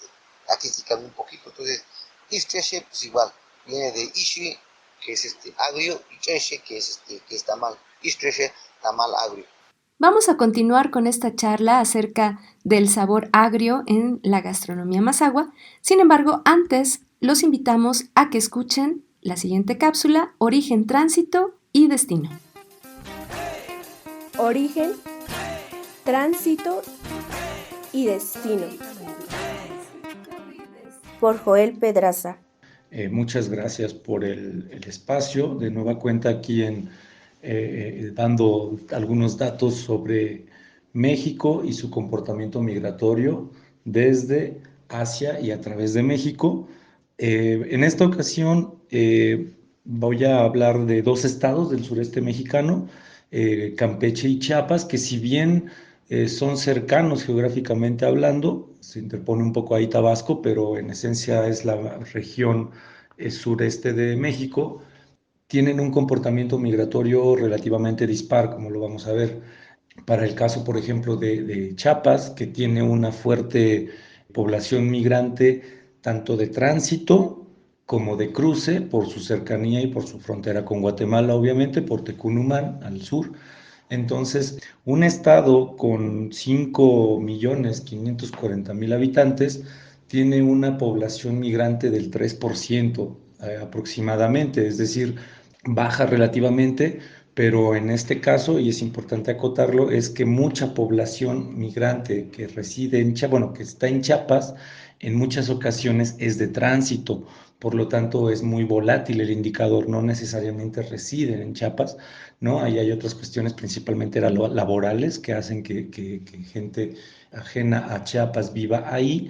aquí sí cambia un poquito. Entonces istreche pues igual viene de ishi, que es agrio, y treche, que es tamal. Istreche, tamal agrio. Vamos a continuar con esta charla acerca del sabor agrio en la gastronomía mazahua. Sin embargo, antes los invitamos a que escuchen la siguiente cápsula: Origen, Tránsito y Destino. Origen, Tránsito y Destino. Por Joel Pedraza. Muchas gracias por el espacio. De nueva cuenta aquí dando algunos datos sobre México y su comportamiento migratorio desde Asia y a través de México. En esta ocasión voy a hablar de dos estados del sureste mexicano, Campeche y Chiapas, que si bien son cercanos geográficamente hablando, se interpone un poco ahí Tabasco, pero en esencia es la región sureste de México, tienen un comportamiento migratorio relativamente dispar, como lo vamos a ver. Para el caso, por ejemplo, de Chiapas, que tiene una fuerte población migrante, tanto de tránsito como de cruce, por su cercanía y por su frontera con Guatemala, obviamente, por Tecunumán, al sur. Entonces, un estado con 5.540.000 habitantes tiene una población migrante del 3% aproximadamente, es decir, baja relativamente, pero en este caso, y es importante acotarlo, es que mucha población migrante que reside que está en Chiapas, en muchas ocasiones es de tránsito, por lo tanto es muy volátil el indicador, no necesariamente residen en Chiapas, ¿no? Ahí hay otras cuestiones, principalmente laborales, que hacen que gente ajena a Chiapas viva ahí,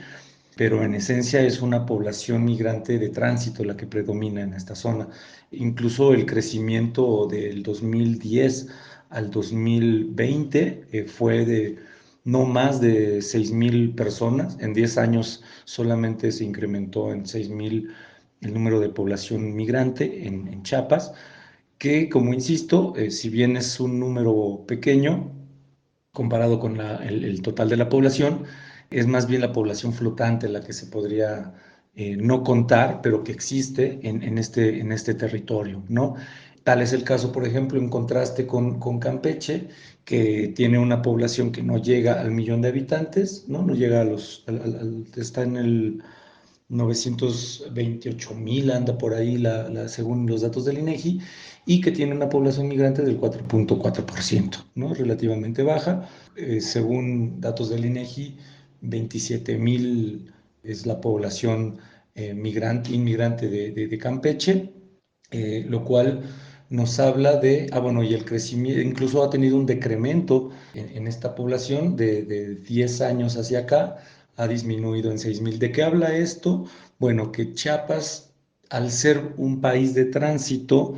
pero en esencia es una población migrante de tránsito la que predomina en esta zona. Incluso el crecimiento del 2010 al 2020 fue de no más de 6.000 personas. En 10 años solamente se incrementó en 6.000 el número de población migrante en Chiapas, que, como insisto, si bien es un número pequeño comparado con el total de la población, es más bien la población flotante la que se podría no contar, pero que existe en este territorio, ¿no? Tal es el caso, por ejemplo, en contraste con Campeche, que tiene una población que no llega al 1.000.000 de habitantes, ¿no? No llega está en el 928.000, anda por ahí según los datos del INEGI, y que tiene una población migrante del 4.4%, ¿no? Relativamente baja. Según datos del INEGI, 27.000 es la población inmigrante de Campeche, lo cual nos habla y el crecimiento, incluso ha tenido un decremento en esta población de 10 años hacia acá, ha disminuido en 6.000. ¿De qué habla esto? Bueno, que Chiapas, al ser un país de tránsito,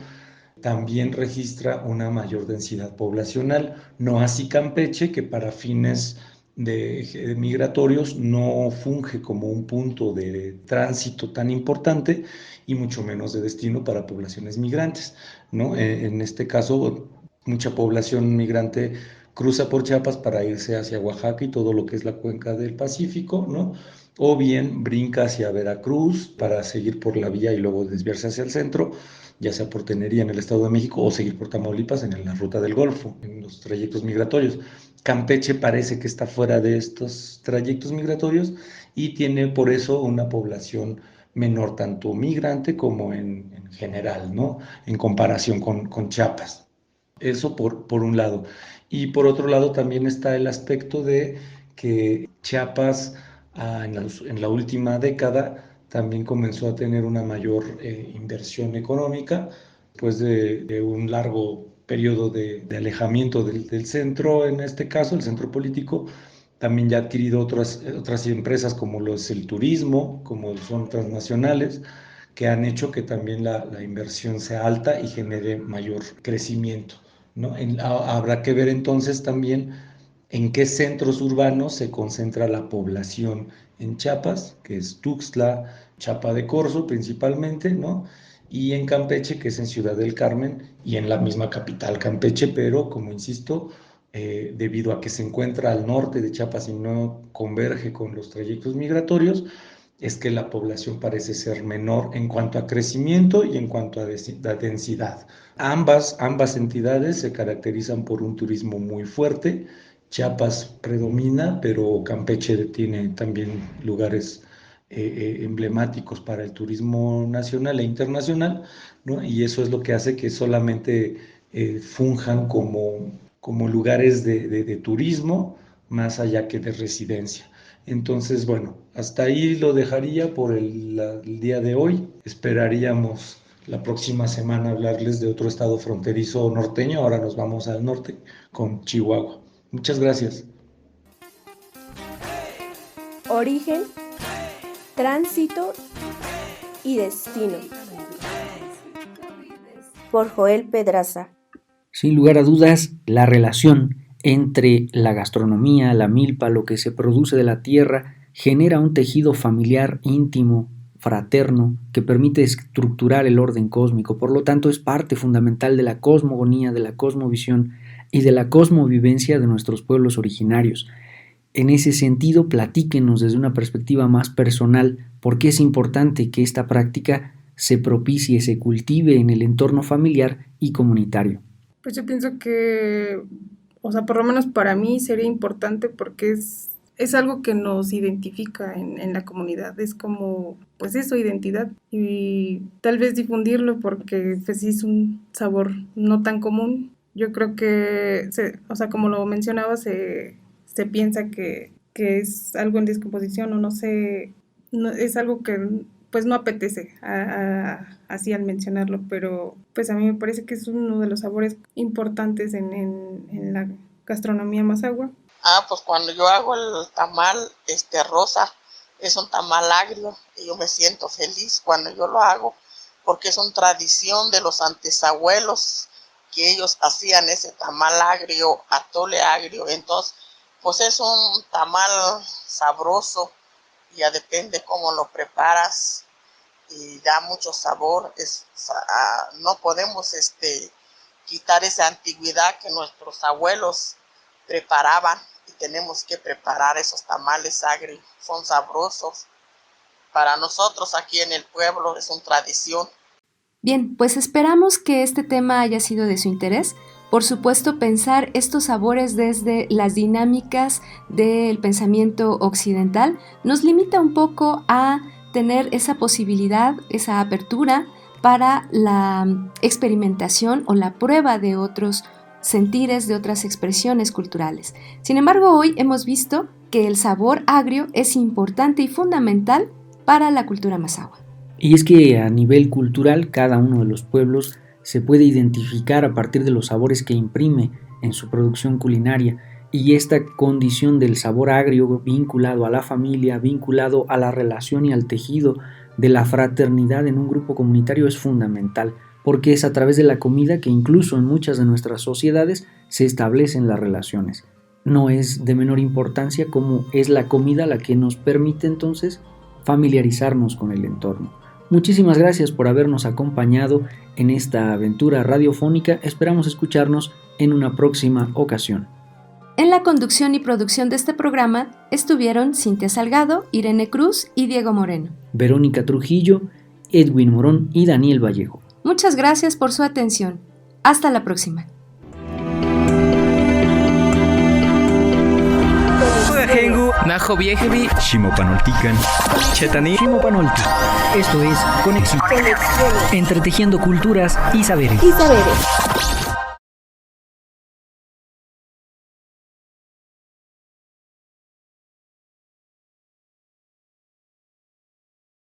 también registra una mayor densidad poblacional, no así Campeche, que para fines migratorios no funge como un punto de tránsito tan importante y mucho menos de destino para poblaciones migrantes, ¿no? En este caso, mucha población migrante cruza por Chiapas para irse hacia Oaxaca y todo lo que es la cuenca del Pacífico, ¿no? O bien brinca hacia Veracruz para seguir por la vía y luego desviarse hacia el centro, ya sea por Tenería en el Estado de México o seguir por Tamaulipas en la ruta del Golfo, en los trayectos migratorios. Campeche parece que está fuera de estos trayectos migratorios y tiene por eso una población menor, tanto migrante como en general, ¿no? En comparación con Chiapas. Eso por un lado. Y por otro lado también está el aspecto de que Chiapas en la última década también comenzó a tener una mayor inversión económica, pues de un largo periodo de alejamiento del centro, en este caso, el centro político. También ya ha adquirido otras empresas como el turismo, como son transnacionales, que han hecho que también la inversión sea alta y genere mayor crecimiento, ¿no? Habrá que ver entonces también en qué centros urbanos se concentra la población en Chiapas, que es Tuxtla, Chiapa de Corzo principalmente, ¿no? Y en Campeche, que es en Ciudad del Carmen y en la misma capital Campeche, pero como insisto, debido a que se encuentra al norte de Chiapas y no converge con los trayectos migratorios, es que la población parece ser menor en cuanto a crecimiento y en cuanto a densidad. Ambas entidades se caracterizan por un turismo muy fuerte. Chiapas predomina, pero Campeche tiene también lugares emblemáticos para el turismo nacional e internacional, ¿no? Y eso es lo que hace que solamente funjan como lugares de turismo, más allá que de residencia. Entonces, bueno, hasta ahí lo dejaría por el día de hoy. Esperaríamos la próxima semana hablarles de otro estado fronterizo norteño. Ahora nos vamos al norte con Chihuahua. Muchas gracias. Origen, tránsito y destino. Por Joel Pedraza. Sin lugar a dudas, la relación entre la gastronomía, la milpa, lo que se produce de la tierra, genera un tejido familiar íntimo, fraterno, que permite estructurar el orden cósmico. Por lo tanto, es parte fundamental de la cosmogonía, de la cosmovisión y de la cosmovivencia de nuestros pueblos originarios. En ese sentido, platíquenos desde una perspectiva más personal por qué es importante que esta práctica se propicie, se cultive en el entorno familiar y comunitario. Pues yo pienso que, o sea, por lo menos para mí sería importante porque es algo que nos identifica en la comunidad, es como, pues eso, identidad, y tal vez difundirlo porque pues sí es un sabor no tan común. Yo creo que, o sea, como lo mencionaba, se piensa que es algo en descomposición o no sé, no, es algo que pues no apetece así al mencionarlo, pero pues a mí me parece que es uno de los sabores importantes en la gastronomía mazahua. Pues cuando yo hago el tamal rosa, es un tamal agrio y yo me siento feliz cuando yo lo hago porque es una tradición de los antesabuelos que ellos hacían ese tamal agrio, atole agrio. Entonces pues es un tamal sabroso, ya depende cómo lo preparas y da mucho sabor. No podemos quitar esa antigüedad que nuestros abuelos preparaban y tenemos que preparar esos tamales agrios, son sabrosos. Para nosotros aquí en el pueblo es una tradición. Bien, pues esperamos que este tema haya sido de su interés. Por supuesto, pensar estos sabores desde las dinámicas del pensamiento occidental nos limita un poco a tener esa posibilidad, esa apertura para la experimentación o la prueba de otros sentires, de otras expresiones culturales. Sin embargo, hoy hemos visto que el sabor agrio es importante y fundamental para la cultura mazahua. Y es que a nivel cultural, cada uno de los pueblos se puede identificar a partir de los sabores que imprime en su producción culinaria, y esta condición del sabor agrio vinculado a la familia, vinculado a la relación y al tejido de la fraternidad en un grupo comunitario es fundamental, porque es a través de la comida que incluso en muchas de nuestras sociedades se establecen las relaciones. no es de menor importancia, como es la comida la que nos permite entonces familiarizarnos con el entorno. Muchísimas gracias por habernos acompañado en esta aventura radiofónica. Esperamos escucharnos en una próxima ocasión. En la conducción y producción de este programa estuvieron Cintia Salgado, Irene Cruz y Diego Moreno. Verónica Trujillo, Edwin Morón y Daniel Vallejo. Muchas gracias por su atención. Hasta la próxima. Najo Viejevi, Shimopanoltican, Chetani, Shimopanolti. Esto es Conexión. Entretejiendo culturas y saberes. Y saberes.